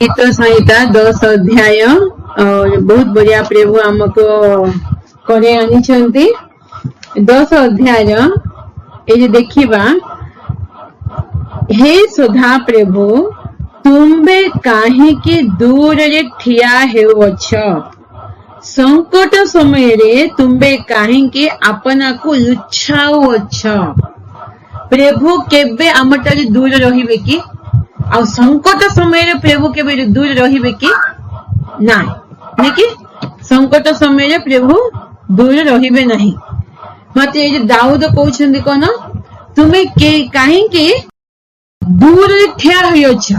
गीत संहिता 10 अध्याय और बहुत बढ़िया प्रभु हमको करे आनी 10 अध्याय ये देखिबा। हे सुधा प्रभु तुम्बे काहेकि दूर रे ठिया हेउछ, संकट समय रे तुम्बे काहेकि अपना को लुच्छाउछ। प्रभु केबे आमटारी दूर रहिबे कि आ संकट समय प्रभु के दूर रहिबे कि नहीं कि संकट समय प्रभु दूर रहिबे नहीं। मत ये दाऊद कहउछंदी कोन तुमे के काहेकि दूर ठिया होइछ।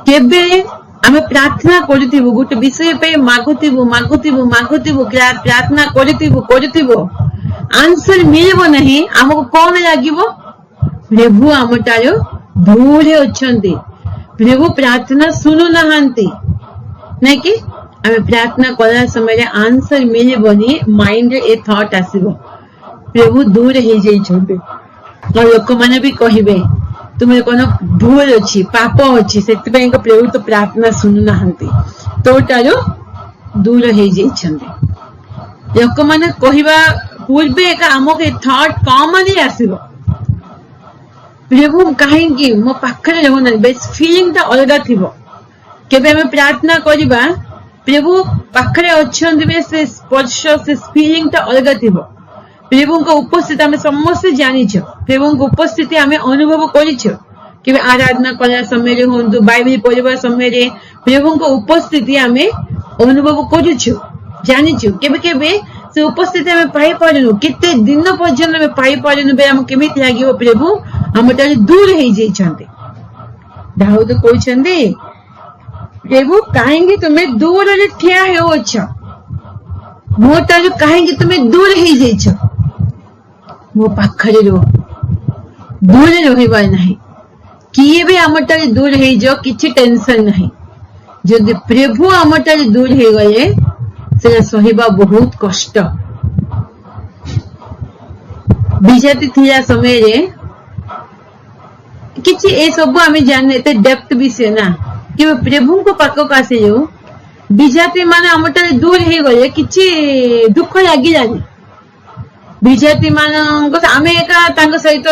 केबे आमे प्रार्थना करथिबो गोटे विषय पे मागुथिबो प्रार्थना करथिबो आंसर मिलबो नहीं, हमको कौन लागिबो प्रभु आमटारो दूर अच्छी। प्रभु प्रार्थना शुणु नहांती नहीं कि आमे प्रार्थना कला समय आंसर मिलबनी, माइंड ए थॉट आसीबो प्रभु दूर हो जाइछन्ते। और लोक माने भी कहिबे तुमे कोन भूल अछि पाप अछि सेति पे प्रभु तो प्रार्थना शुणु नहांती, तोटारो दूर हो जाइछन्ते। लोक माने कहिबा पूर्वे एक आमको थॉट कॉमन आसीबो प्रभु कहीं मो पाखरे रहना बेस फीलिंग ता अलग थिबो। केबे हमें प्रार्थना करिबा प्रभु पाखरे अछंती बे से स्पर्श से फीलिंग ता अलग थिबो। प्रभु को उपस्थिति हमें समस्त जानिछ, प्रभु को उपस्थिति हमें अनुभव करिछ। केबे आराधना कला समय रे होंतु बाइबल पढ़िबा समय रे प्रभु को उपस्थिति हमें अनुभव करिछ जानिछ। केबे केबे से उपस्थिति हमें पाई पारनु, केते दिन पर्यंत हमें पाई पारनु बे हम केमिति लागिबो प्रभु हमटारे दूर हो जाइछन्ते। दाऊद कहउछन्ते प्रभु काहेकि तुमे दूर रे ठिया हेउछ, मोटारे काहेकि तुमे दूर हो जाइछ। मो पाखरे रो दूर रहिबा नहीं, किए भी हमटारे दूर हो जाओ किछि टेंशन नहीं। जदि प्रभु हमटारे दूर हो गए से सहिबा बहुत कष्ट। विजाति थिया समय रे किछि ए सब आमे जाने ते डेप्थ विषय ना कि प्रभु को पाक आसे जो विजाति माने हमटारे दूर हो गए किछि दुख लागी जानी। विजाति मान को आमे एका तांग सहित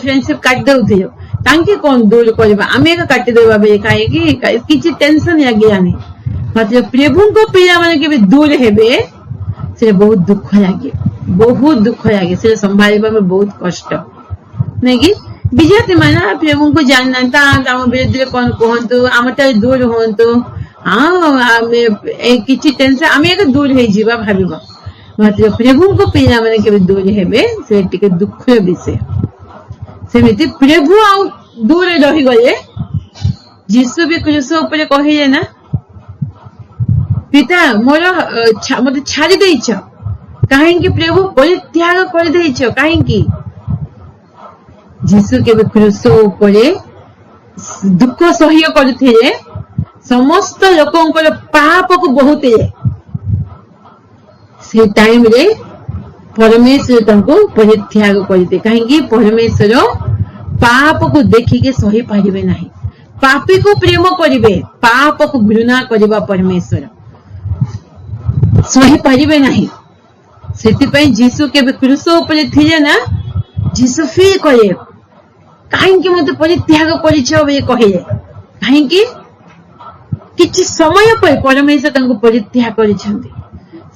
फ्रेंडशिप काट दउथियो, तांके कोन दूर करबा आमे एका काट देबा बे काहे कि किछि टेंशन लागी जानी। मतलब प्रभु को पिला माने के दूर हेबे से बहुत दुख लागे से संभालिबा में बहुत कष्ट नहीं कि विजाति माना प्रभु को जानता आम विरुद्ध कौन कहतु आमटारे दूर होंतु हाँ किछि टेंशन आमे एक दूर हो जीवा भाबिबा। मतलब प्रभु को पिला माने के दूर हेबे से टिके दुख विषय। सेमिति प्रभु आ दूर रही गले यीशु भी क्रूस ऊपर कहिले ना पिता मोर मते छाड़ी देइछ, काहेकि प्रभु परित्याग कर देइछ। काहेकि यीशु के क्रूस ऊपर दुख सह्य करथिले, समस्त लोकंकर पाप को बहुते से टाइम रे परमेश्वर तंको परित्याग करते। काहेकि परमेश्वर पाप को देखिके सही पारिबे नहीं, पापी को प्रेम करिवे, पाप को घृणा करिबा परमेश्वर सही पारिबे नहीं। सेति जीसु के क्रूस ऊपर थिले ना जीसु फील करे काहेकि मते परित्याग करिछ बे कहिले, काहेकि किछि समय पर परमेश्वर तंको परित्याग करिछन्ती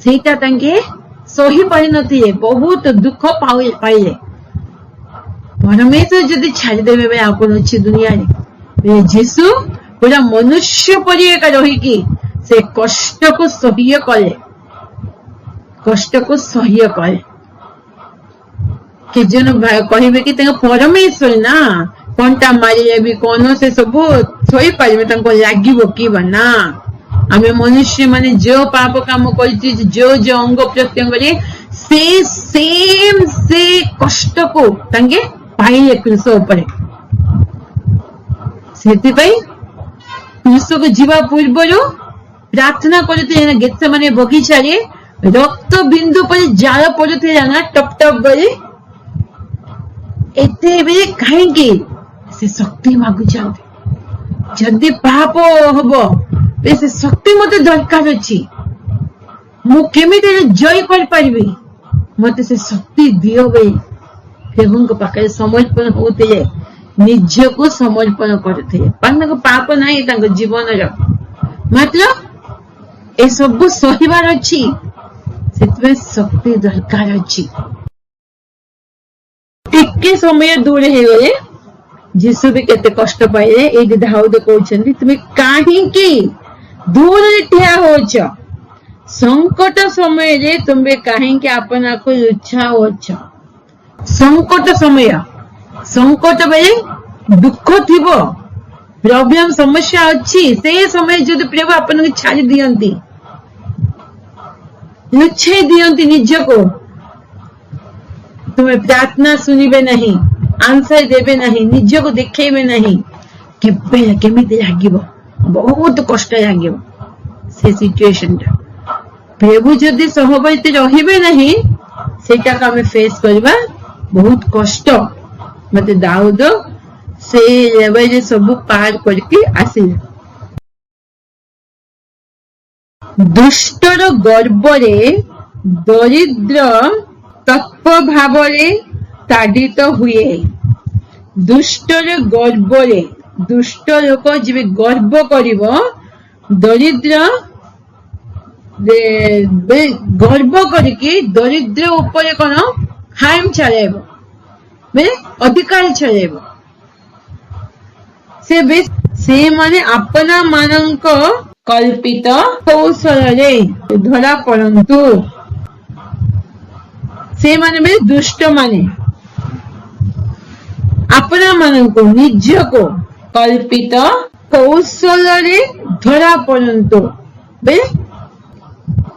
सेटा तंके सही पारि नथिले, बहुत दुख पाइले। परमेश्वर जदि छाड़ी देबे बे आपन अछि दुनिया रे जीसु पूरा मनुष्य परि एका रही कि से कष्ट को सह्य कले, कष्ट को सह्य कले। कि जन कहिबे कि परमेश्वर ना कंटा मारिले भी कौन से सब सही पारिबे तंको लागिबो कि ना। आमे मनुष्य माने जो पाप काम करछि जो अंग प्रत्यंग रे से सेम से कष्ट को तंगे पाइले क्रूस ऊपर। सेति पई क्रूस को जीवा पूर्व प्रार्थना करते गेत्सेमाने बगीचा रे रक्त बिंदु पर जाल पड़ुथे ना टप टप बले एते बे काहेकि से शक्ति मागु जाते जदि पाप हम से शक्ति मत दरकार अच्छी मुझे जय कर पारि मत से शक्ति दियो भाई प्रभु पाखे समर्पण होते निज को समर्पण करते पाप ना जीवन मात्र ए सब सहिबार अच्छी से शक्ति दरकार अच्छी टिके समय दूर हो गए जीसु भी केते कष्ट पाइले ए दाऊद कहउछन्ती तुमे काहे की दूर ठिया होछ संकट समय रे तुमे काहे की अपना को लुच्छा होछ संकट बेले दुख थिबो प्रॉब्लम समस्या अच्छी से समय जदि प्रभु अपन को छाड़ी दियंती लुच्छाई दियंती निज को तुम्हें प्रार्थना सुनिबे नहीं आंसर देवे नहीं निज को देखेबे नहीं केमिति लागिबो बहुत कष्ट लागिबो से सिचुएशन टा प्रभु जदि सहबैते रहिबे नहीं सेटा का हमें फेस करबा बहुत कष्ट मते दाऊद से लेवल सब पार करके आसिल दुष्टर गर्वरे दरिद्र तत्व भावरे ताडित हुए दुष्टर गर्वरे दुष्ट लोक जी गर्व करिवो दरिद्र गर्व करके दरिद्र ऊपर कौन हाइम चलाइब बेले अधिकार चलाइब से माने अपना मानक कल्पित कौशल धरा पड़ंतु से माने बेले दुष्ट माने अपना मानक निज को कल्पित कौशल धरा पड़ंतु बेले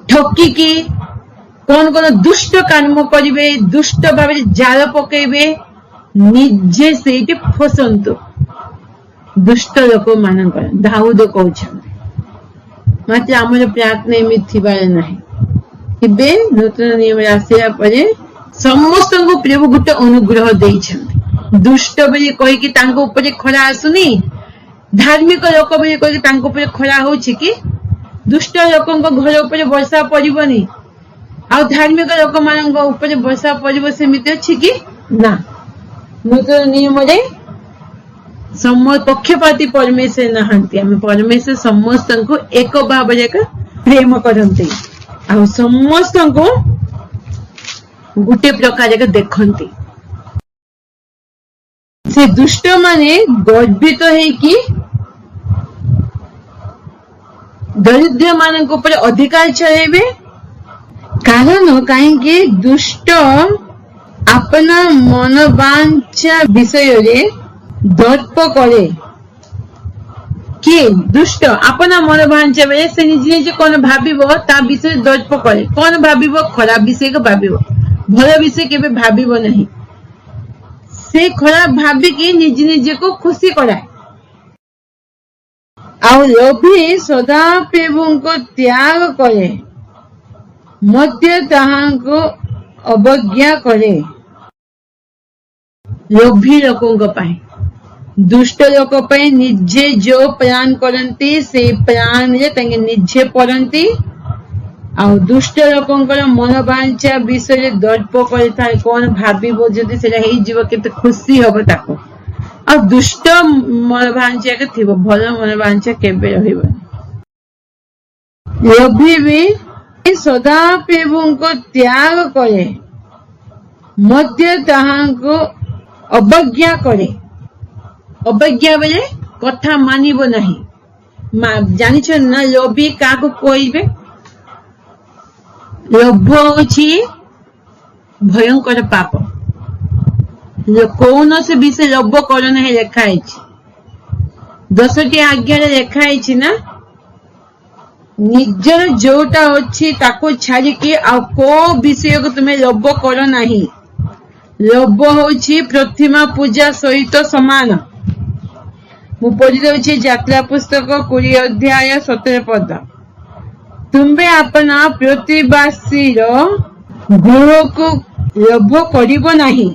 ठकिकी कौन कौन दुष्ट काम करेंगे दुष्ट भाव जाल पकेबे निजे से फसंतु दुष्ट लोक मान दाऊद कहते मात्र आमर प्रार्थना एमती नहीं नूतन नियम आसा पर समस्त को प्रभु गोटे अनुग्रह देइछन्ति दुष्ट बोली कहीकि तांको ऊपर खरा आसुनी धार्मिक लोक बोली कहीकि तांको ऊपर खरा होछि कि दुष्ट लोकों घर ऊपर वर्षा पड़िबनी आ धार्मिक लोक मान ऊपर वर्षा पड़िब सेमिति अछि कि ना नूतन नियम रे पक्षपाती परमेश्वर नहांती आम परमेश्वर समस्त को एक भाव प्रेम करते आ समस्त को गोटे प्रकार देखती से दुष्ट माने गर्वित है कि दरिद्र मान ऊपर अधिकार चलेबे कारण कहीं दुष्ट अपना मनोवांछा विषय रे दर्प करे किए दुष्ट अपना मनोवांछा बेले से निजे निजे कौन भाबिबो ता विषय दर्प करे कौन भाबिबो खराब विषय को भाबिबो भल विषय केबे भाबिबो नहीं से खराब भाबी कि निज निजे को खुशी कराए आ लोभी सदा प्रभु को त्याग करे मध्य ताहां को अवज्ञा करे लोभी लोकों को पाए दुष्ट लोक पाए निजे जो प्लान करती से प्लान रे तांगे निजे पड़ती आ दुष्ट लोकों मनोवांछा विषय दर्प करता कौन भाबिबो जदि सेटा हेई जीव केते खुशी होबो ताको आ दुष्ट मनोवांछा के थिबो भल मनोवांछा केबे रहिबो लोभी भी सदा प्रभु को त्याग करे मध्य ताहां को अवज्ञा करे अवज्ञा बेले कथा मानिबो नहीं जानिछ ना लोभी का को कहबे लोभ होछि भयंकर पाप कौन से विषय लोभ कर नहीं लिखाई 10टी आज्ञा लिखाई ना निजर जोटा अच्छी ताको छाड़ी के आ को विषय को तुम्हें लोभ कर नहीं लोभ होछि प्रतिमा पूजा सहित समान मु पढ़ी दउछि यात्रा पुस्तक 20 अध्याय 17 पद तुम्बे अपना प्रतिवासी गृह को लोभ करिबो नहीं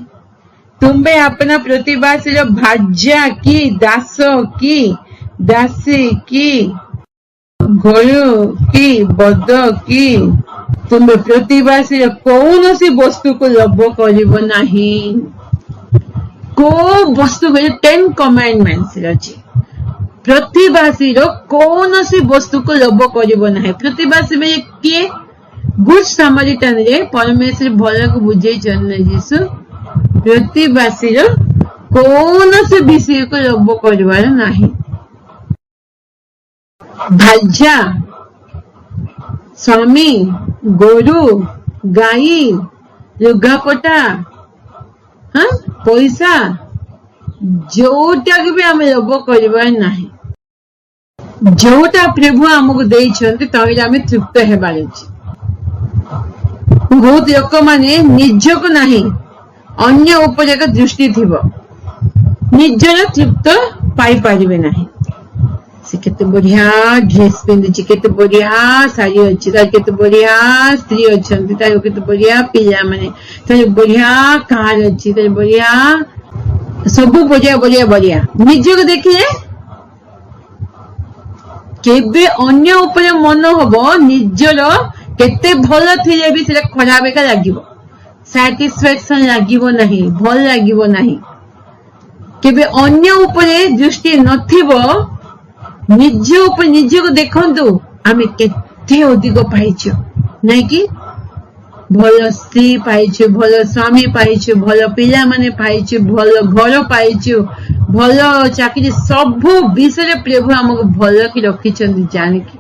तुम्बे अपना प्रतिवासी भाज्या की दास की ଦାସୀ କି ଗୋରୁ କି ବଦ କି ତୁମେ ପ୍ରତିବାସୀର କୌଣସି ବସ୍ତୁକୁ ଲୋଭ କରିବ ନାହିଁ। କୋଉ ବସ୍ତୁ 10 କମାଣ୍ଡମେଣ୍ଟସ୍ ଅଛି। ପ୍ରତିବାସୀର କୌଣସି ବସ୍ତୁକୁ ଲୋଭ କରିବ ନାହିଁ। ପ୍ରତିବାସୀ ବେଳେ କିଏ? ଗୁଡ୍ ସାମାରିଟାନରେ ପରମେଶ୍ୱର ଭଲକୁ ବୁଝେଇଛନ୍ତି ଯୀଶୁ ପ୍ରତିବାସୀର କୌଣସି ବିଷୟକୁ ଲୋଭ କରିବାର ନାହିଁ। ଭାଜା, ସ୍ୱାମୀ, ଗୋରୁ, ଗାଈ, ଲୁଗାପଟା, ପଇସା, ଯୋଉଟାକୁ ବି ଆମେ ଲୋଭ କରିବାର ନାହିଁ। ଯୋଉଟା ପ୍ରଭୁ ଆମକୁ ଦେଇଛନ୍ତି ତହିଁରେ ଆମେ ତୃପ୍ତ ହେବାର ଅଛି। ବହୁତ ଲୋକମାନେ ନିଜକୁ ନାହିଁ ଅନ୍ୟ ଉପରେ ଏକ ଦୃଷ୍ଟି ଥିବ, ନିଜର ତୃପ୍ତ ପାଇପାରିବେ ନାହିଁ। ସେ କେତେ ବଢିଆ ଡ୍ରେସ ପିନ୍ଧୁଛି, କେତେ ବଢିଆ ଶାଢୀ ଅଛି, ତାର କେତେ ବଢିଆ ସ୍ତ୍ରୀ ଅଛନ୍ତି, ତାର କେତେ ବଢିଆ ପିଲାମାନେ, ତାର ବଢିଆ କାର ଅଛି, ତାର ବଢିଆ ସବୁ ବଢିଆ ବଢିଆ ବଢିଆ। ନିଜକୁ ଦେଖିଲେ କେବେ ଅନ୍ୟ ଉପରେ ମନ ହବ, ନିଜର କେତେ ଭଲ ଥିଲେ ବି ସେଟା ଖରାପ ଏକା ଲାଗିବ, ସାଟିସ୍ଫାକ୍ସନ ଲାଗିବ ନାହିଁ, ଭଲ ଲାଗିବ ନାହିଁ। କେବେ ଅନ୍ୟ ଉପରେ ଦୃଷ୍ଟି ନଥିବ, ନିଜ ଉପରେ ନିଜକୁ ଦେଖନ୍ତୁ, ଆମେ କେତେ ଅଧିକ ପାଇଛୁ ନାଇଁ କି? ଭଲ ସ୍ତ୍ରୀ ପାଇଛୁ, ଭଲ ସ୍ୱାମୀ ପାଇଛୁ, ଭଲ ପିଲାମାନେ ପାଇଛୁ, ଭଲ ଘର ପାଇଛୁ, ଭଲ ଚାକିରି, ସବୁ ବିଷୟରେ ପ୍ରଭୁ ଆମକୁ ଭଲ କି ରଖିଛନ୍ତି ଜାଣିକି।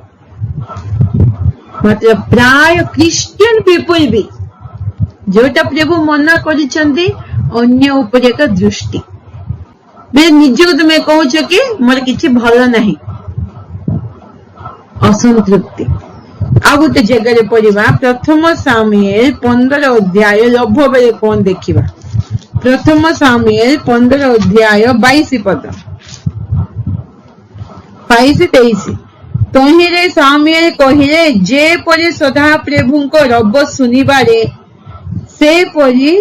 ମାତ୍ର ପ୍ରାୟ ଖ୍ରୀଷ୍ଟିଆନ ପିପୁଲ ବି ଯୋଉଟା ପ୍ରଭୁ ମନା କରିଛନ୍ତି, ଅନ୍ୟ ଉପରେ ଏକ ଦୃଷ୍ଟି। ନିଜକୁ ତୁମେ କହୁଛ କି ମୋର କିଛି ଭଲ ନାହିଁ, ଅସନ୍ତୃପ୍ତି। ଆଉ ଗୋଟେ ଜାଗାରେ ପଢିବା, ପ୍ରଥମ ସାମୁଏଲ 15 ଅଧ୍ୟାୟ ଲୋଭ ବେଳେ କଣ ଦେଖିବା। ପ୍ରଥମ ସାମୁଏଲ 15 ଅଧ୍ୟାୟ 22 ପଦ, 22-23। ତହିଁରେ ସାମୁଏଲ କହିଲେ, ଯେପରି ସଦାପ୍ରଭୁଙ୍କ ରବ ଶୁଣିବାରେ ସେପରି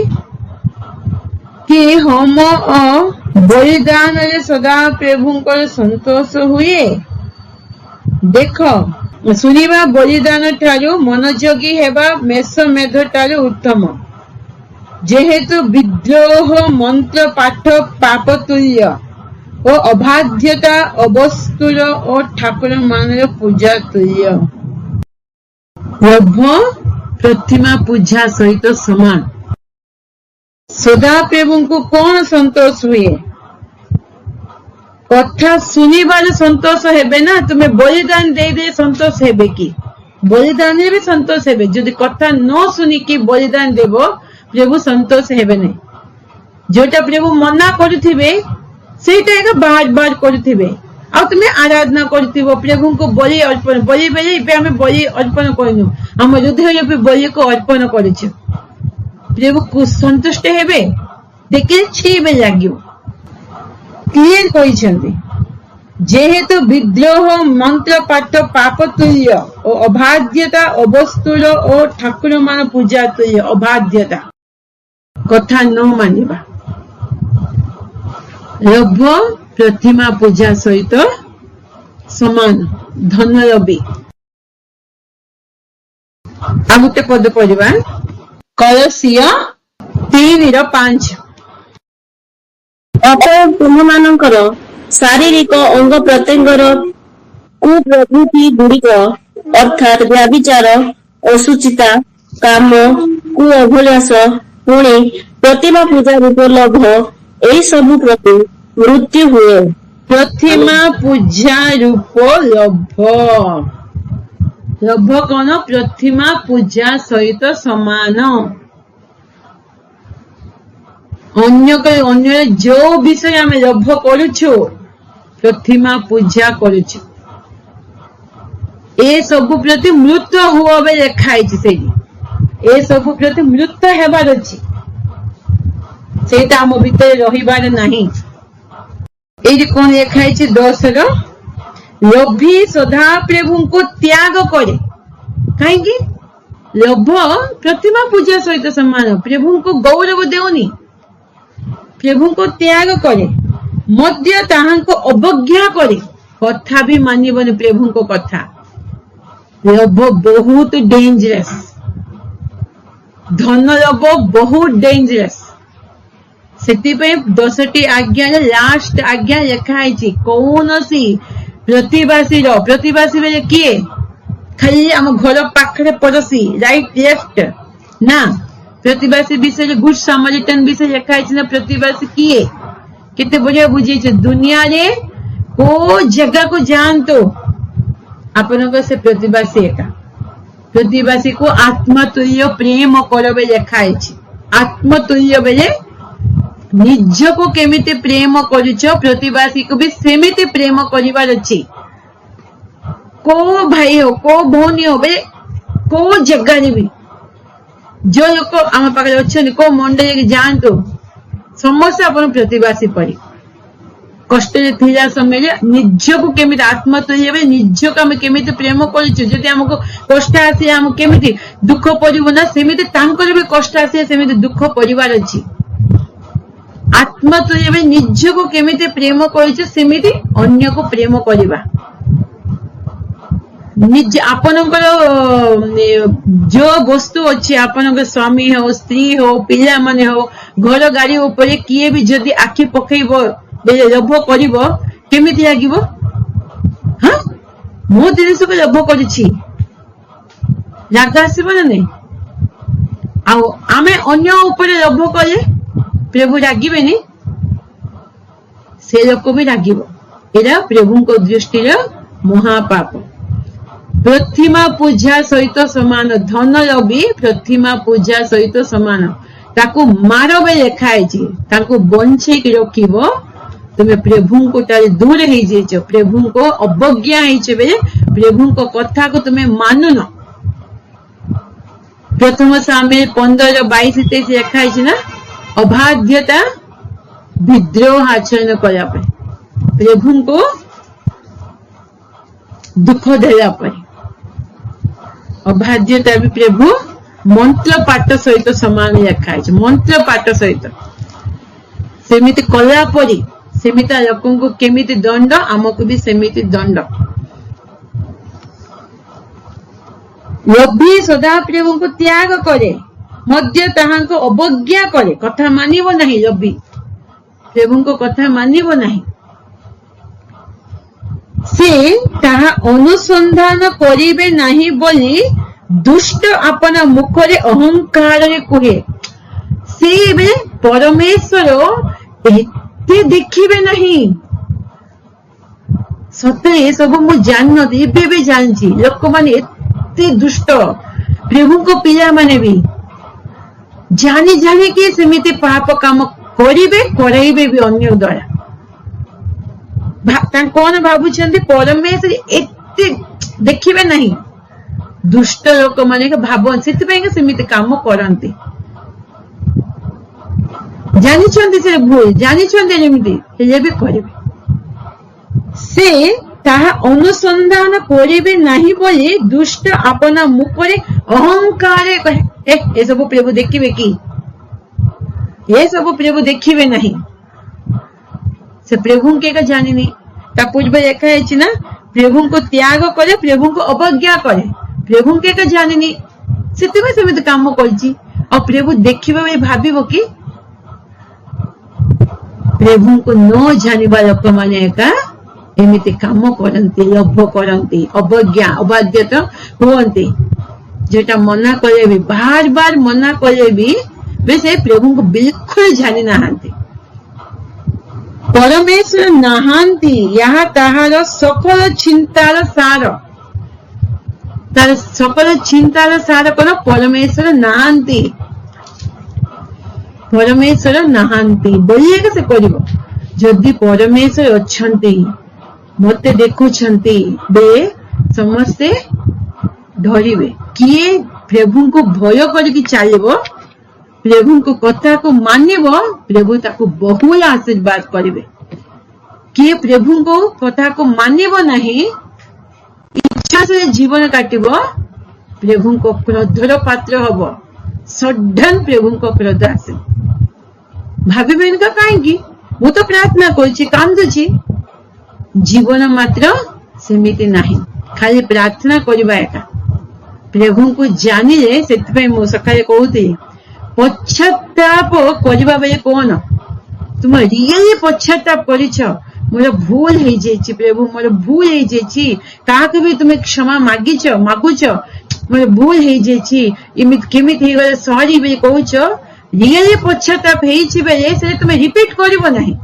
କି ହୋମ ଓ ବଳିଦାନରେ ସଦାପ୍ରଭୁଙ୍କର ସନ୍ତୋଷ ହୁଏ। ଦେଖ, ଶୁଣିବା ବଳିଦାନ ଠାରୁ ମନୋଯୋଗୀ ହେବା ମେଷମେଧ ଠାରୁ ଉତ୍ତମ, ଯେହେତୁ ବିଦ୍ରୋହ ମନ୍ତ୍ର ପାଠ ପାପ ତୁଲ୍ୟ ଓ ଅବାଧ୍ୟତା ଅବସ୍ତୁର ଓ ଠାକୁର ମାନର ପୂଜା ତୁଲ୍ୟ। ଲୋଭ ପ୍ରତିମା ପୂଜା ସହିତ ସମାନ। ସଦାପ୍ରଭୁଙ୍କୁ କଣ ସନ୍ତୋଷ ହୁଏ? କଥା ଶୁଣିବାର ସନ୍ତୋଷ ହେବେ ନା। ତୁମେ ବଳିଦାନ ଦେଇଦେଲେ ସନ୍ତୋଷ ହେବେ କି? ବଳିଦାନରେ ବି ସନ୍ତୋଷ ହେବେ। ଯଦି କଥା ନ ଶୁଣିକି ବଳିଦାନ ଦେବ, ପ୍ରଭୁ ସନ୍ତୋଷ ହେବେ ନାହିଁ। ଯୋଉଟା ପ୍ରଭୁ ମନା କରୁଥିବେ ସେଇଟା ଏକ ବାର ବାର କରୁଥିବେ, ଆଉ ତୁମେ ଆରାଧନା କରୁଥିବ ପ୍ରଭୁଙ୍କୁ ବଳି ଅର୍ପଣ। ବଳି ବେଳେ ଏବେ ଆମେ ବଳି ଅର୍ପଣ କରିନୁ, ଆମ ହୃଦୟରେ ବି ବଳିକୁ ଅର୍ପଣ କରିଛୁ। ପ୍ରଭୁ ସନ୍ତୁଷ୍ଟ ହେବେ? ଦେଖିଲେ ଛିବେ ଲାଗିବ। କ୍ଲିୟର କହିଛନ୍ତି, ଯେହେତୁ ବିଦ୍ରୋହ ମନ୍ତ୍ର ପାଠ ପାପ ତୁଲ୍ୟ ଓ ଅବାଧ୍ୟତା ଅବସ୍ତୁର ଓ ଠାକୁର ମାନ ପୂଜା ତୁଲ୍ୟ। ଅବାଧ୍ୟତା, କଥା ନ ମାନିବା। ଲୋଭ ପ୍ରତିମା ପୂଜା ସହିତ ସମାନ, ଧନଲୋଭୀ। ଆଉ ଗୋଟେ ପଦ ପଢିବା, କଳସିୟ 3:5। ଅତଏବ ତୁମମାନଙ୍କର ଶାରୀରିକ ଅଙ୍ଗ ପ୍ରତ୍ୟଙ୍ଗର କୁପ୍ରବୃତ୍ତି ଗୁଡ଼ିକ ଅର୍ଥାତ୍ ବ୍ୟଭିଚାର, ଅଶୁଚିତା, କାମ, କୁ ଅଭିଳାଷ, ପୁଣି ପ୍ରତିମା ପୂଜା ରୂପ ଲୋଭ, ଏହି ସବୁ ପ୍ରତି ମୃତ୍ୟୁ ହୁଏ। ପ୍ରତିମା ପୂଜା ରୂପ ଲୋଭ। ଲୋଭ କଣ? ପ୍ରତିମା ପୂଜା ସହିତ ସମାନ। ଅନ୍ୟ ଯୋଉ ବିଷୟ ଆମେ ଲୋଭ କରୁଛୁ, ପ୍ରତିମା ପୂଜା କରୁଛୁ, ଏ ସବୁ ପ୍ରତି ମୃତ ହୁଅ ବୋଲି ଲେଖା ହେଇଛି। ସେଇଠି ଏ ସବୁ ପ୍ରତି ମୃତ ହେବାର ଅଛି, ସେଇଟା ଆମ ଭିତରେ ରହିବାର ନାହିଁ। ଏଇଠି କଣ ଲେଖା ହେଇଛି? 10 ଲୋଭୀ ସଦାପ୍ରଭୁଙ୍କୁ ତ୍ୟାଗ କରେ। କାହିଁକି? ଲୋଭ ପ୍ରତିମା ପୂଜା ସହିତ ସମାନ। ପ୍ରଭୁଙ୍କୁ ଗୌରବ ଦେଉନି, ପ୍ରଭୁଙ୍କୁ ତ୍ୟାଗ କରେ, ମଧ୍ୟ ତାହାଙ୍କୁ ଅବଜ୍ଞା କରେ। कथा भी मानिबनी प्रभु को कथा। लोभ बहुत डेंजरस, धन लोभ बहुत डेंजरस। सेतिपे 10टी आज्ञा लास्ट आज्ञा लिखाई कौन सी प्रतिवासी बेले किए खाली आम घर पाखे पड़ोसी राइट लेफ्ट ना, प्रतिवासी विषय गुड सामारिटन विषय लिखाई ना, प्रतिवासी किए केते बढ़िया बुझे दुनिया रे को जगह को जान तो आपन से प्रतिवासी एका प्रतिवासी को आत्मतुल्य प्रेम करबे लिखाई। आत्मतुल्य बेले निज को केमिति प्रेम करुच, प्रतिवासी को भी सेमिति प्रेम करिवार अछि। को भाई हो को भौनी हो बे को जगह रे भी जो लोक आम पाखे अच्छे को मंडली जातु समस्त अपन प्रतिवासी पड़ी कष्ट समय निज को केमी आत्मतुल्य निज को आम केमी प्रेम करमको कष्ट आसे आम केमी दुख पड़ो ना सेमती भी कष्ट आसे सेमती दुख पड़ार अच्छी। आत्मतुल्य निज को केमी प्रेम करमती अन्य को प्रेम करवा निज आपनकर जो वस्तु अच्छी आपनकर स्वामी हो स्त्री हो पिला माने हो घर गाड़ी ऊपर किए भी जदि आखि पकेब लोभ करिवो केमिति लागिवो? हाँ मो जिनिस को लोभ करिछि राग आसीबो ना नहीं? आउ आमे अन्य ऊपर लोभ कले प्रभु रागिबेनी, से लोक भी रागिबो। एरा प्रभु को दृष्टि महापाप। प्रतिमा पूजा सहित समान, धन लोभी प्रतिमा पूजा सहित समान। ताकू मार बे लिखाई ताकू बंचे रखिबो तुम्हें प्रभु को दूर हो जाइछ, प्रभु को अवज्ञा बेले प्रभु को कथा को तुम्हें मानुन। प्रथम सामेल 15:22-23 लिखाई ना, अबाध्यता विद्रोह आचरण करा प्रभु को दुख देला अबाध्यता भी प्रभु मंत्र पाठ सहित समान लिखाई। मंत्र पाठ सहित सेमिति कला परी सेमिता लोकों को केमिति दंड आमको भी सेमिति दंड। लोभी सदा प्रभु को त्याग करे, मध्य ताहां को अवज्ञा करे, कथा मानिबो नहीं। लोभी प्रभु को कथा मानिबो नहीं, से ताहा अनुसंधान करिबे नहीं बोली दुष्ट अपना मुखरे अहंकार रे कहे। से बे परमेश्वर एते देखिबे नहीं। सते ये सब मु जान नथि, एबे भी जानछि लोक माने एते दुष्ट। प्रभु को पिला माने भी जानी जानी के सेमिति पाप काम करिबे कराइबे भी अन्य द्वारा। कौन भावुछंती परमेश्वर एते देखिबे नहीं। दुष्ट लोक माने भावन से सेमिति काम करती जानी से भूल जानी हेले भी करिबे। से ताहा अनुसंधान करिबे नहीं बोली दुष्ट अपना मुखरे अहंकार कहे। ए सब प्रभु देखिबे कि ये सब प्रभु देखिबे नहीं। से प्रभु के जानी नहीं। पूर्व लिखा है ना, प्रभु को त्याग करे प्रभु को अवज्ञा करे, प्रभु के जानी नहीं से काम करछि। और प्रभु देखिबे भाविबो कि प्रभु को न जानिबा लोक माने एमिति काम करती, लोभ करती, अवज्ञा अबाध्यता हुअन्ति। जेटा मना करे भी बार बार मना करे भी से प्रभु को बिल्कुल जानी नाहांती। परमेश्वर नाहांती यहाँ ताहार सकल चिंतार सार। तार सकल चिंतार सार कौन? परमेश्वर नाहांती। परमेश्वर नाहांती बोलिए से करिवो। जदि परमेश्वर अच्छन्ति मते देखुछन्ति बे समस्ते डरिबे। किए प्रभु को भय करके चलिबो, प्रभु को कथा को मानिबो, प्रभु ताको बहुल आशीर्वाद करिवे। किए प्रभु को कथा को मानिबो नहीं, इच्छा से जीवन काटिबो, प्रभु को क्रोधर पात्र हबो। सडन प्रभु को क्रोध आसे। भाविबे इनका काहेकि मु तो प्रार्थना करछि, कांदुछि, जीवन मात्र सेमिति नाही खाली प्रार्थना करबा एका प्रभु को जानिले सेति मो सकाळे कहूती पश्चाताप करबा बेले कोन तुम रियली पश्चाताप करिछ मोर भूल हे जेछि प्रभु मोर भूल हे जेछि काके भी तुम क्षमा मागुछ मोर भूल हे जेछि इमित केमित हे गले सॉरी बे कहूछ रियली पश्चाताप हेछि बेले से तुम रिपीट करबो नाही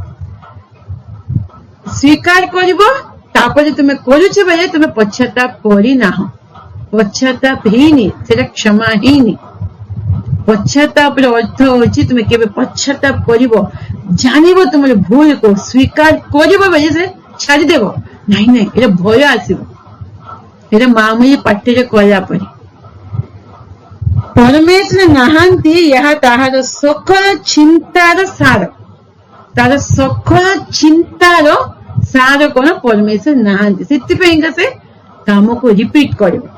स्वीकार करबो तापर तुम करूछ बेले तुम पश्चाताप करि नाहो पश्चाताप हेनी सेटा क्षमा हेनी पश्चाताप अर्थ होची तुम केबे पश्चाताप करिवो जानिबो तुम भूल को स्वीकार करिवो बेले से छाड़ी देबो नहीं नहीं एटा भय आसीबो एटा मामूली पाठरे कहला परी परमेश्वर नाहांती यह ताहार सकल चिंतार सार तार सकल चिंतार सार कोन परमेश्वर नाहांती सेति पेंगा से काम को रिपीट करिवो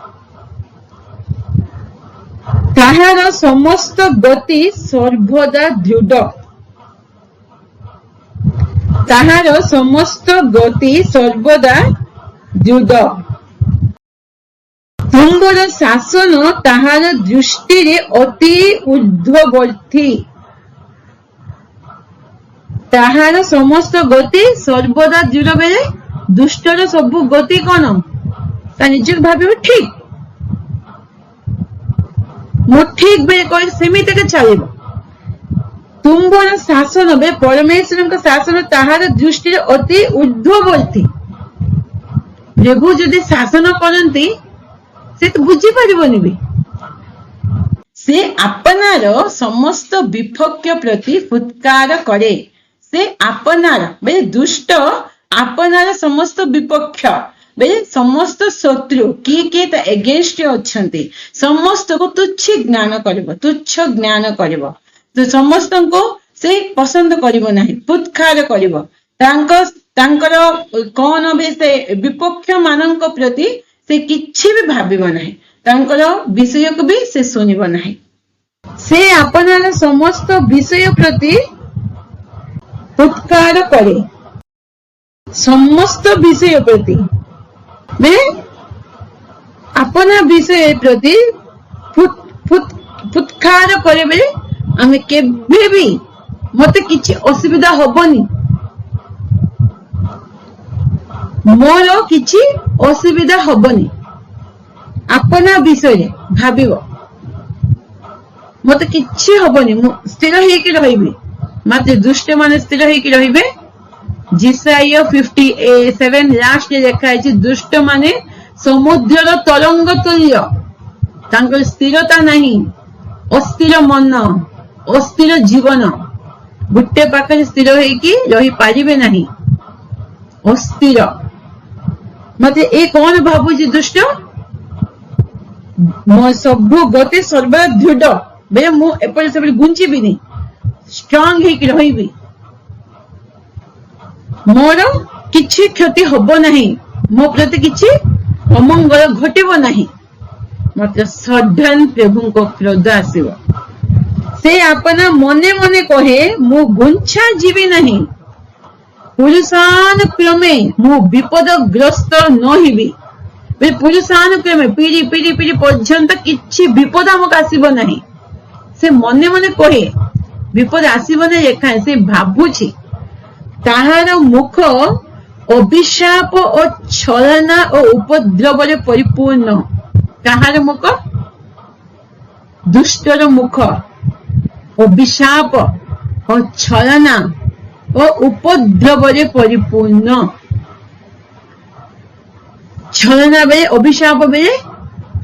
ताहार समस्त गति सर्वदा दृढ़ ताहार समस्त गति सर्वदा दृढ़ तुंबर शासन ताहार दृष्टि रे अति ऊर्ध्ववर्ती ताहार समस्त गति सर्वदा दृढ़ बेले दुष्टर सब गति कौन ता निज भाव ठीक मो ठीक बे कोई सेमिति के चलिबो तुंबर शासन बे परमेश्वर का शासन ताहार दृष्टि रे अति ऊर्ध्ववर्ती प्रभु जदि शासन करंती से तो बुझी परिबोनी भी से आपनार समस्त विपक्ष प्रति फुत्कार करे से आपनार बे दुष्ट आपनार समस्त विपक्ष बेले समस्त शत्रु किए ता एगेंस्ट अछंती समस्त को तुच्छ ज्ञान करिवो तो समस्त को से पसंद करिवो नाही फुत्कार करिवो तांकर कौन बे से विपक्ष मानक प्रति से किछि भी भाबिबो नाही तांकर विषय को भी से सुनिबो नाही से आपनार समस्त विषय प्रति फुत्कार करे समस्त विषय प्रति मैं अपना विषय प्रति फुत्कार करे बेले आमे केबे भी मते किछि असुविधा होबनी मोर किछि असुविधा होबनी अपना विषय भाबिबो मते किछि होबनी स्थिर हेकि रहिबी मात्र दुष्ट माने स्थिर हेकि रहिबे जिसाइया 57 लास्ट लिखा है दुष्ट माने समुद्र तरंग तुल्य तांकर स्थिरता नहीं अस्थिर मन अस्थिर जीवन गुटे पाखे स्थिर होइकी रही पारिबे नहीं अस्थिर मते ए कौन भाबुची दुष्ट मो सब गति सर्वदा दृढ़ बे मु एपरे सब गुंची भी नहीं स्ट्रांग हेकि रहिबी मोर किछि क्षति होबो नहीं मो प्रति किछि अमंगल घटिबो नहीं मात्र सडन प्रभु को क्रोध आसीबो से अपना मने मने कहे मु गुंछा जीवी नहीं पुरुषानुक्रमे मु विपदग्रस्त नहिबी बे पुरुषानुक्रमे पीढ़ी पीढ़ी पीढ़ी पर्यंत किछि विपद हमक आसीबो नहीं से मने मने कहे विपद आसीबो नहीं लेखा से भाबुछि ताहार मुख अभिशाप और छलना और उपद्रव परिपूर्ण ताहार मुख दुष्टर मुख अभिशाप और छलना और उपद्रव परिपूर्ण छलना बेले अभिशाप बेले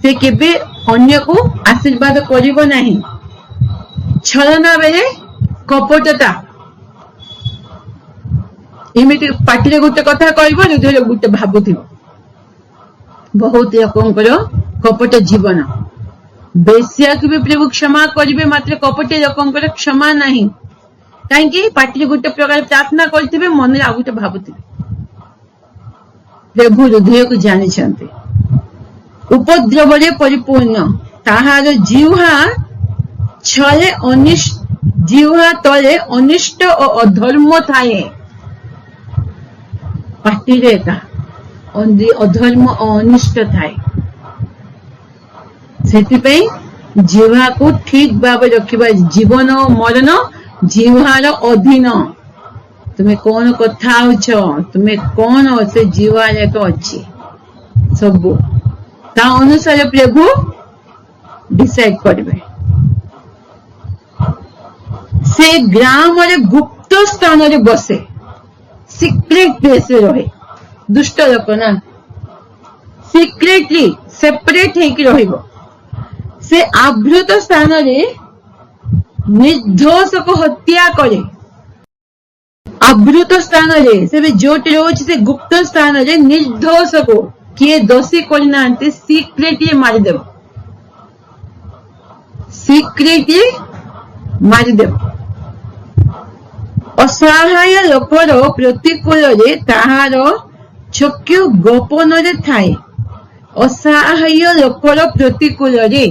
से केबे अन्य को आशीर्वाद करिबो नहीं छलना बेले कपटता इमिति पाटिले गोटे कथा कहबो हृदय गोटे भाबुथिबो बहुत लोकंकर कपट जीवन बेसिया के भी प्रभु क्षमा करिवे मात्र कपटे लोकंकर क्षमा नहीं कहीं पाटिले गोटे प्रकार प्रार्थना करथिबे मन रे आ गोटे भाबुथिबे प्रभु हृदय को जानिछन्ते उपद्रव परिपूर्ण ताहार जिह्वा छले अनिष्ट जिह्वा तले अनिष्ट और अधर्म थाए पाटिरे एका अधर्म अनिष्ट थाए सेतिपई जीवा को ठीक भाव रखिबा जीवन और मरण जीवार अधीन तुम्हें कौन कथा होछ तुम्हें कौन से जीवार एक अच्छी सब ता अनुसार प्रभु डिसाइड करेंगे से ग्राम रे गुप्त स्थान रे बसे सिक्रेट प्लेस रे रहे दुष्ट लोक ना सिक्रेटली सेपरेट हेकि रहिबो से आवृत स्थान रे निर्दोष को हत्या करे आवृत स्थान रे से जोटी रोच से गुप्त स्थान रे निर्दोष को किए दोषी करना सिक्रेटली मारिदेव सिक्रेटली मारिदेव असहाय लोकर प्रतिकूल रे ताहार चक्षु गोपन रे थाए असहाय लोकर प्रतिकूल रे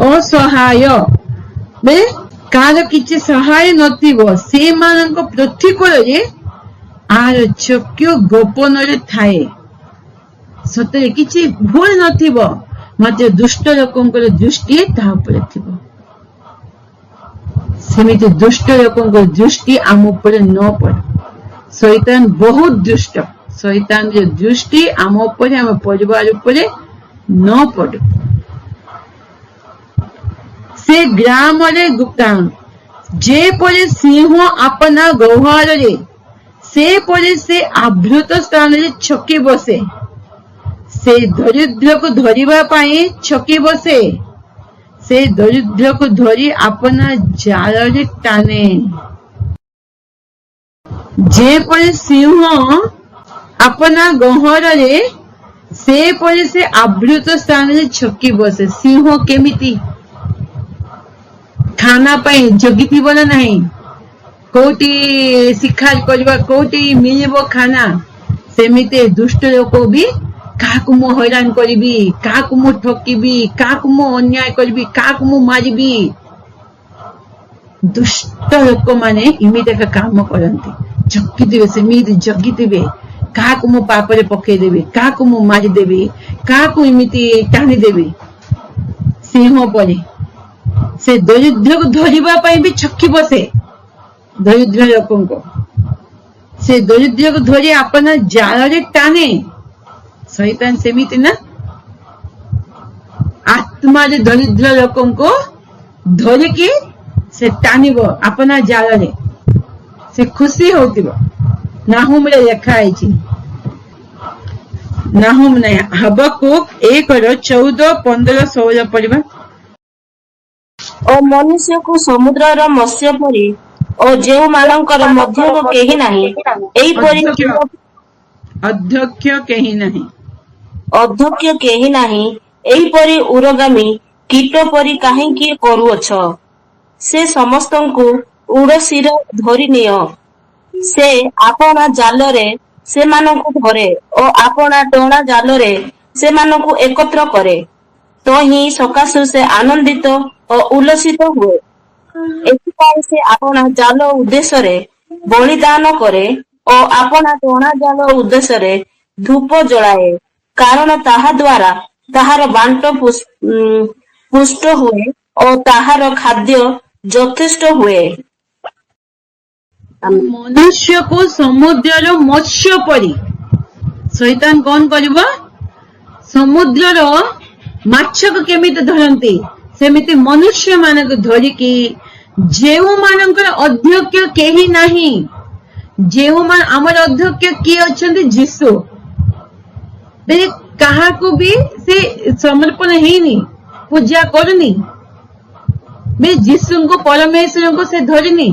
असहाय बे कार किछि सहाय नथिबो से मानक प्रतिकूल रे आर चक्षु गोपन रे थाए सतरे किछि भूल नथिबो मात्र दुष्ट लोकंकर दृष्टि ता उपरे थिबो सेमिति दुष्ट लोकंकर दृष्टि आम उपरे न पड़े शैतान बहुत दुष्ट शैतान रे दृष्टि आम उपरे आम परिवार उपरे न पड़े से ग्राम रे गुप्तान जे परे सिंह अपना गौहार रे से परे से आवृत स्थान रे छकी बसे से दरिद्र को धरिबा पाई छकी बसे से दरिद्र को धरी अपना जाल रे टाने जे परे सिंह अपना गहर रे से परे से आवृत स्थान रे छकी बसे सिंह केमिति खाना पाई जगिथिबो ना नहीं कोटी शिकार करबा कोटी मिलिबो खाना सेमिते दुष्ट लोक भी काकु मु हैरान करिबी काकु मु ठकिबी काकु मु अन्याय करिबी काकु मु मारिबी दुष्ट लोक माने इमिते का काम करंती जगिथिबे सेमिति जगिथिबे काकु मु पापरे पके देबी काकु मु मारि देबी काकु इमिति टाणी देबी सिंह परे से दरिद्र को धरिबा पाई भी छक्की बसे दरिद्र लोकों को से दरिद्र को धरी अपना जाल रे टाने शैतान सेमिति ना आत्मा रे दरिद्र लोकों को धरिकी से टानिबो अपना जाल रे से खुशी होतिबो नाहुम रे लेखा आइछि नाहुम ने हबकुक 1:14-15-16 पढ़िबा ओ मनुष्य को समुद्र मत्स्य परी ओ जेउ मानकर मध्य को केही नाही एई परी अध्यक्ष केही नाही एई परी उरगामी कीट परी काहेकि करूअछ से समस्तंकु उड़सिर धरि नियो से आपना जाल रे से मानकु धरे ओ आपना टोणा जाल रे से मानकु एकत्र करे तो ही सकाशु से आनंदित और उल्लसित हुए एथिपाई से आपना जाल उद्देश्य रे बलिदान करे और आपना टोणा जाल उद्देश्य रे धूप जलाए कारण ताहा द्वारा ताहार बांट पुष्ट हुए और ताहार खाद्य यथेष्ट हुए मनुष्य को समुद्र मत्स्य परी शैतान कौन करिबा समुद्र माछ को केमिति धरंती सेमिति मनुष्य मानक धरिकी जेउ मानकर अध्यक्ष केही नाही जेउ मान हमर अध्यक्ष किए अछंती जीसु बे कहा को भी से समर्पण हेनी पूजा करनी बे जीसु को परमेश्वर को से धरनी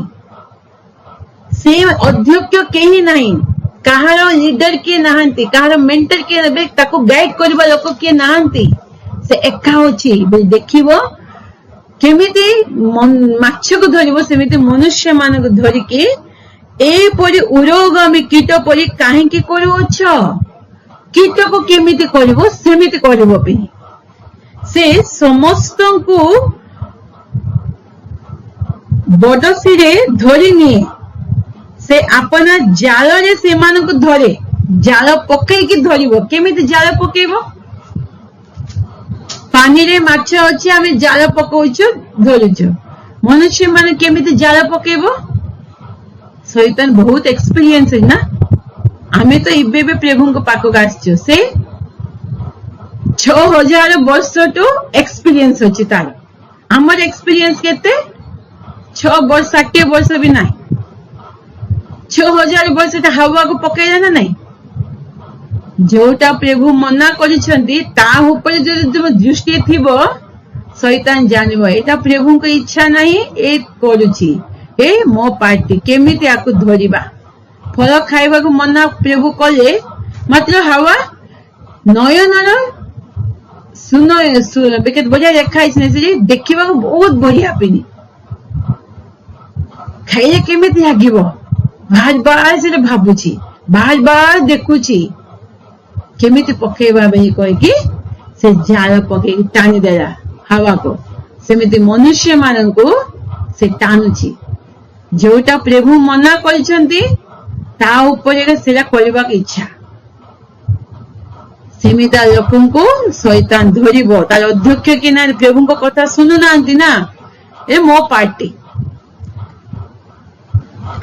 से अध्यक्ष केही नाही कहार लीडर किए नाहंती कहार मेंटर किए बे ताको गाइड करबा लोक किए नाहंती से एका अछि बे देखिबो केमिति माछ को धरिबो सेमिति मनुष्य मानक धरिके ए परि उरोगामी कीट परि काहेकि करूअछ कीट को केमिति करबो सेमिति करबो पे से समस्त को बडसिरे धरि निए से अपना जाल रे से मानको धरे जाल पकई की धरिबो केमिति जाल पकेइबो पानी रे माछ अछि आमे जाल पकाउछु धरुछु मनुष्य माने केमिति जाल पकेइबो शैतान बहुत एक्सपीरियंस है ना आमे तो इबे प्रभु को पाको आसछु से 6000 वर्ष तो एक्सपीरियंस अछि तार हमर एक्सपीरियंस केते 6 वर्ष 60 वर्ष भी नहीं 6000 वर्ष हवा को पकईला ना नहीं जोटा प्रभु मना करिसंती ता ऊपर जो दृष्टि थिबो शैतान जानिबो एटा प्रभु को इच्छा नहीं ए करूची ए मो पार्टी केमिति आकु धरिबा फल खाइबा को मना प्रभु कले मात्र हवा नयनर सुनो बेकेत बढ़िया देखाई से देखिबा को बहुत बढ़िया पिनी खाइले केमिति लागिबो बार बार से भाबुची बार बार देखुची केमिति पकेइबा बे कहि कि से जाल पके टानी देला हवा को सेमिति मनुष्य माननको से टानुची जोटा प्रभु मना करिसंती ता ऊपर सेला करबा के इच्छा सेमिता लोकन को शैतान धरिबो तार अध्यक्ष कि ना प्रभु को कथा सुनु नांती ना ए मो पार्टी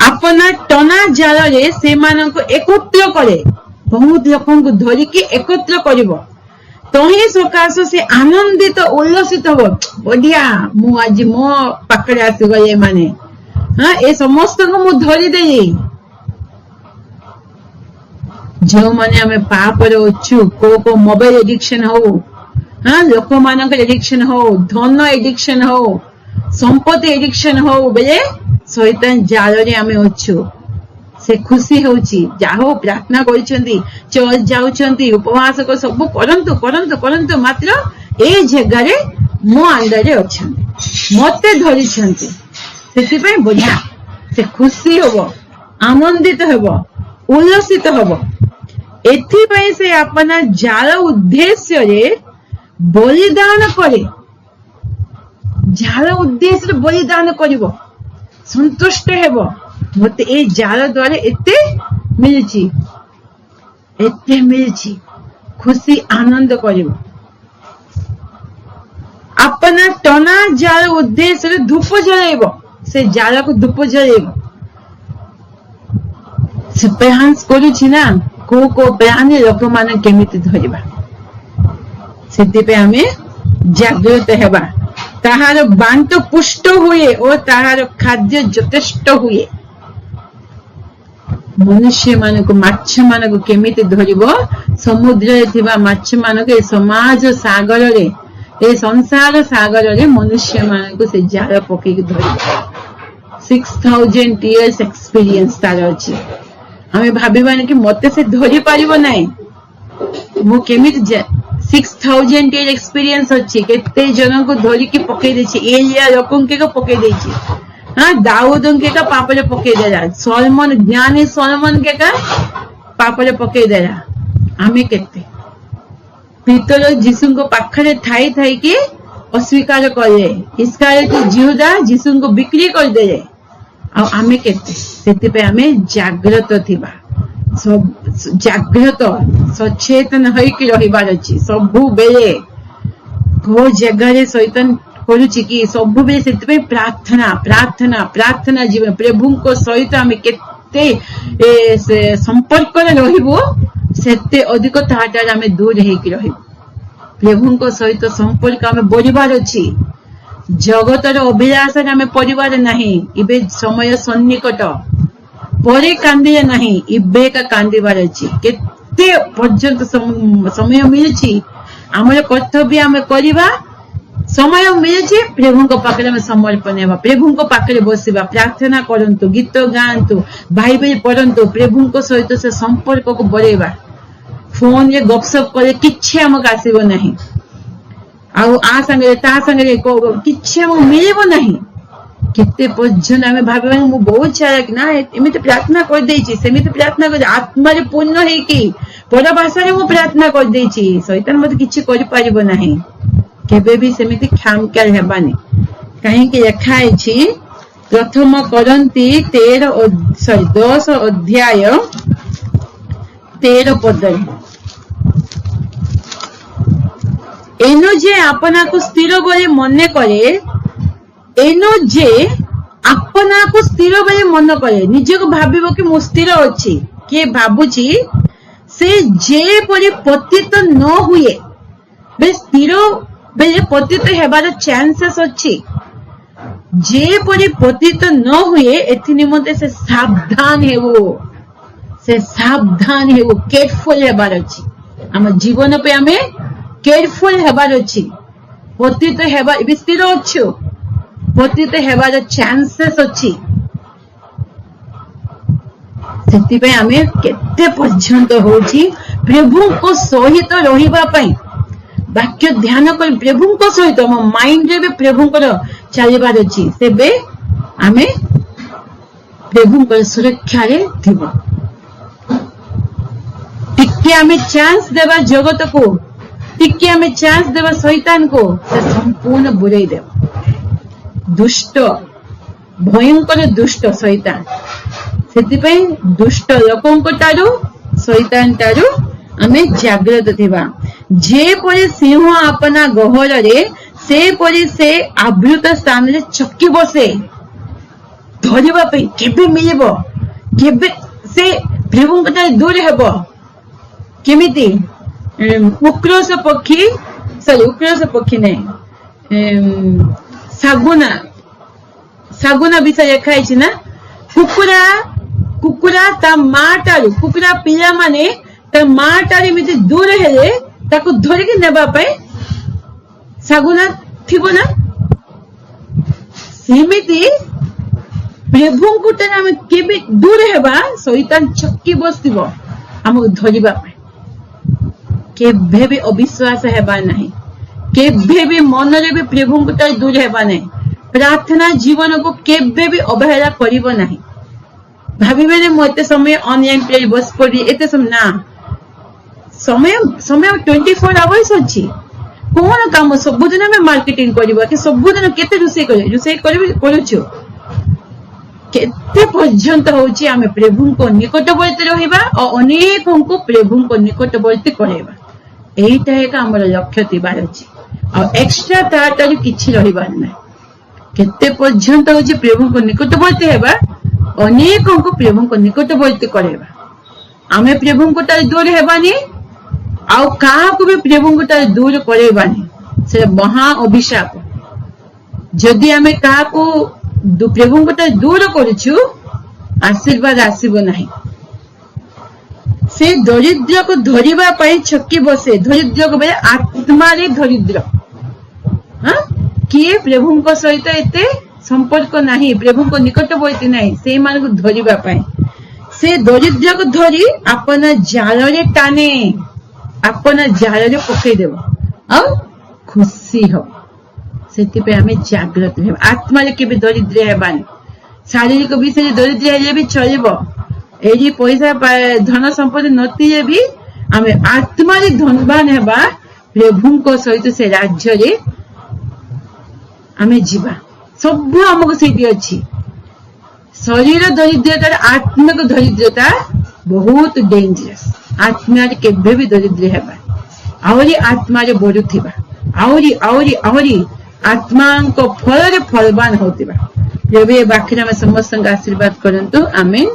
अपना टना जाल रे से मानको एकत्र करे बहुत लोकन को धरि के एकत्र करिवो तही सकाश से आनंदित उल्लसित हो बढ़िया मु आज मो पाखरे आसी गए माने हां ए समस्त को मु धरि देई जो माने हमें पाप रे अच्छु को मोबाइल एडिक्शन हो हां लोक मानक एडिक्शन हो धन एडिक्शन हो संपत्ति एडिक्शन हो बेले शैतान जाल रे हमें अच्छु से खुशी होची जाहो प्रार्थना करिसंती चर्च जाउचंती उपवास को सब करंतु करंतु करंतु मात्र ए जगह रे मो अंदर रे अछंती मते धरिसंती सेति पे बढ़िया से खुशी होबो आनंदित होबो उल्लसित होबो एथि पे से अपना जाल उद्देश्य रे बलिदान करे जाल उद्देश्य रे बलिदान करिवो संतुष्ट हेबो मते ए जाल द्वारा एते मिलची खुशी आनंद करिवो अपना टना जाल उद्देश्य रे धूप जलाइबो से जाल को धूप जलाइबो से प्रयास करूछि ना को प्राणी लोक माने केमिति धरिबा सेति पे हमें जागृत हेबा ताहार बांट पुष्ट हुए और ताहार खाद्य यथेष्ट हुए मनुष्य मानक माछ मानक केमिति धरिबो समुद्र रे थिबा माछ मानक ए समाज सागर रे ए संसार सागर रे मनुष्य मानक से जाल पके धरिबो 6000 इयर्स एक्सपीरियंस तार अछि हमें भाबिबानी कि मते से धरि पारिबो नाही मु केमिति 6000 इयर एक्सपीरियंस अछि केते जन को धरि के पके देछि एलिया लोकन के पके देछि हां दाऊद के का पाप रे पके देला सलमन ज्ञानी सलमन के का पाप रे पके देला हमें केते पीतल यीशु को पाखरे थाई थाई के अस्वीकार करे इसकारे तो यहूदा यीशु को बिक्री कर देले आ आमे केते सेति पे हमें जागृत थिबा सब जागृत सचेतन होई कि रहिबार अछि सबु बेले को जगह रे शैतान करूची कि सबु बेले सेति पे प्रार्थना प्रार्थना प्रार्थना जीवन प्रभु को सहित हमें केते से संपर्क रे रहिबो सेते अधिक ताहाटार हमें दूर हेई कि रहिबो प्रभु को सहित संपर्क हमें बढ़िबार अछि जगतर अभिलाष आम परिवार नहीं इबे समय सन्निकट परे कांदिले नहीं इबे का कांदिबार अछि केते पर्यंत समय मिलछि हमर कर्तव्य आम करिबा समय मिलछि प्रभु को पाखरे हम समर्पण हेबा प्रभु को पाखरे बसिबा प्रार्थना करंतु गीत गांतु बाइबल पढ़ंतु प्रभु को सहित से संपर्क को बढ़ेबा फोन रे गपसप करे किछि हमक आसीबो नहीं आउ आ संगे ता संगे को किछि हम मिलेबो नहीं केते पर्यंत हमें भाबे मु बहुत चाहे कि ना एमिते प्रार्थना कर देछि सेमिते प्रार्थना कर आत्मा रे पूर्ण हे कि पर भाषा रे मु प्रार्थना कर देछि शैतान मते किछि करि पारिबो नहीं केबे भी सेमिते खामकाल हेबानी काहे कि लेखा अछि प्रथम करंती 10 अध्याय 13 पद एनो जे आपना को स्थिर बोली मने करे एनो जे आपना को स्थिर बोली मन करे निजे को भाबिबो कि मु स्थिर अछि के भाबुची से जे परि पतित न हुए बे स्थिर बेले पतित हेबार चांसेस अछि जे परि पतित न हुए एथि निमंते से सावधान हेबो केयरफुल हेबार अछि हम जीवन पे हमें केयरफुल हेबार अछि पतित हेबा स्थिर अछु पतित हेबार चांसेस अछि सेति पे हमें केते पर्यंत होछि प्रभु को सहित रहिबा पई वाक्य ध्यान कर प्रभु को सहित हम माइंड रे भी प्रभु को चलिबार अछि सेबे हमें प्रभु को सुरक्षा रे थिबो टिके हमें चांस देबा जगत को टिके हमें चांस देबा शैतान को से संपूर्ण बुराई देव दुष्ट भयंकर दुष्ट शैतान सेति पे दुष्ट लोकन को तारु शैतान तारु हमें जागृत थिबा जे परि सिंह अपना गहर रे से परि से आवृत स्थान रे चक्की बसे धरिबा पे केबे मिलिबो केबे से प्रभु को दूर हेबो केमिति उक्रोश पक्षी नहीं सागुना विषय लिखाई छी ना कुकुरा ता माटारू कुकुरा पिला माने ता माटारी मिति दूर हेले ताको धरिके नेबा पे सागुना थिबो ना सेमिति प्रभु को हम केबे दूर हेबा शैतान चक्की बसथिबो हमको धरिबा पे केबे भी अविश्वास हेबा नहीं केबे भी मन रे भी प्रभु को दूर हेबा नहीं प्रार्थना जीवन को केबे भी अवहेला करिबो नहीं भाबिबे ने मते समय ऑनलाइन प्रेयर बस पड़ी एते समय ना समय 24 आवर्स अछि कोन काम सब दिन में मार्केटिंग करबा कि सब दिन केते रुसे करूछु केते पर्यंत होछि आमे प्रभु को निकटवर्ती रहिबा और अनेकों को प्रभु को निकटवर्ती करेबा एटा एक हमर लक्ष्य थिबार अछि और एक्स्ट्रा तार किछि रहिबा नै केते पर्यंत होछि प्रभु को निकटवर्ती हेबा अनेकों को प्रभु को निकटवर्ती करेबा आमे प्रभु को तार दूर हेबानी आउ कहा को भी प्रभु को तार दूर करेबानी से महा अभिशाप जदि आमे कहा को प्रभु को तार दूर करूछु आशीर्वाद आसीबो नाही से दरिद्र को धरिबा पई छक्की बसे दरिद्र को बे आत्मा रे दरिद्र हां किए प्रभु को सहित एते संपर्क नाही प्रभु को निकटवर्ती नाही से मान को धरिबा पई से दरिद्र को धरी अपना जाल रे टाने अपना जाल रे पकई देबो और खुशी हो सेति पे हमें जागृत हे आत्मा रे केबे दरिद्र हेबानी शारीरिक विषय दरिद्र हेले भी चलिबो एजी पैसा धन संपत्ति नथिले भी हमें आत्मा रे धनवान हेबा प्रभु को सहित से राज्य रे हमें जीवा सब हमको सेठी अछि शरीर दरिद्रता आत्मिक दरिद्रता बहुत डेंजरस आत्मा रे केबे भी दरिद्र हेबा आवरी आत्मा रे बढुथिबा आवरी आत्मा को फल रे फलवान होतिबा ये बाकी में समस्त आशीर्वाद करंतु आमीन।